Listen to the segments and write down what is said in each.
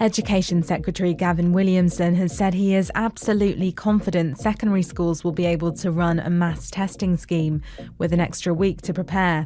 Education Secretary Gavin Williamson has said he is absolutely confident secondary schools will be able to run a mass testing scheme with an extra week to prepare.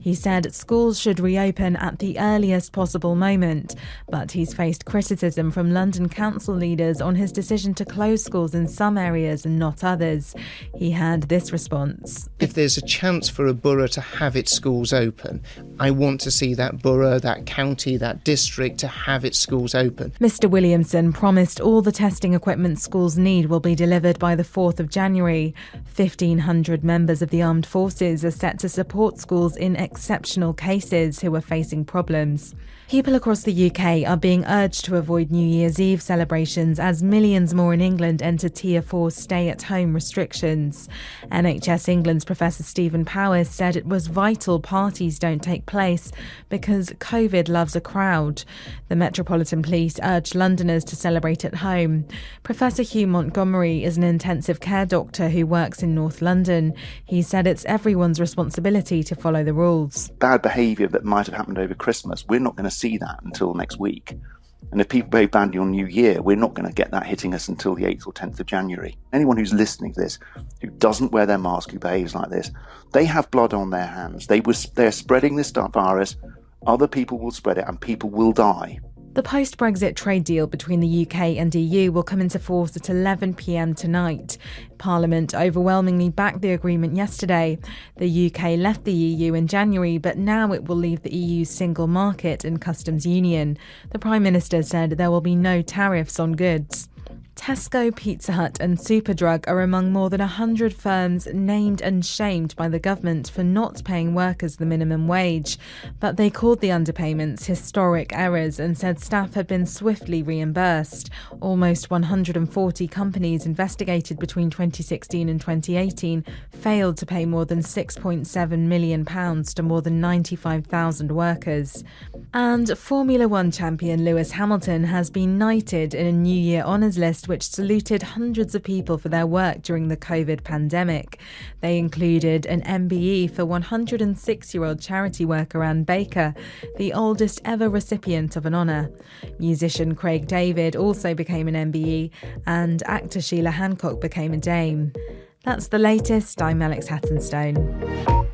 He said schools should reopen at the earliest possible moment, but he's faced criticism from London council leaders on his decision to close schools in some areas and not others. He had this response. If there's a chance for a borough to have its schools open, I want to see that borough, that county, that district to have its schools open. Mr Williamson promised all the testing equipment schools need will be delivered by the 4th of January. 1,500 members of the armed forces are set to support schools in exceptional cases who are facing problems. People across the UK are being urged to avoid New Year's Eve celebrations as millions more in England enter Tier 4 stay-at-home restrictions. NHS England's Professor Stephen Powers said it was vital parties don't take place because COVID loves a crowd. The Metropolitan Police urged Londoners to celebrate at home. Professor Hugh Montgomery is an intensive care doctor who works in North London. He said it's everyone's responsibility to follow the rules. Bad behaviour that might have happened over Christmas, we're not going to see that until next week. And if people behave badly on New Year, we're not going to get that hitting us until the 8th or 10th of January. Anyone who's listening to this, who doesn't wear their mask, who behaves like this, they have blood on their hands. They're spreading this virus. Other people will spread it and people will die. The post-Brexit trade deal between the UK and EU will come into force at 11 p.m. tonight. Parliament overwhelmingly backed the agreement yesterday. The UK left the EU in January, but now it will leave the EU's single market and customs union. The Prime Minister said there will be no tariffs on goods. Tesco, Pizza Hut and Superdrug are among more than 100 firms named and shamed by the government for not paying workers the minimum wage. But they called the underpayments historic errors and said staff had been swiftly reimbursed. Almost 140 companies investigated between 2016 and 2018 failed to pay more than £6.7 million to more than 95,000 workers. And Formula One champion Lewis Hamilton has been knighted in a New Year honours list which saluted hundreds of people for their work during the COVID pandemic. They included an MBE for 106-year-old charity worker Anne Baker, the oldest ever recipient of an honour. Musician Craig David also became an MBE, and actor Sheila Hancock became a Dame. That's the latest. I'm Alex Hattonstone.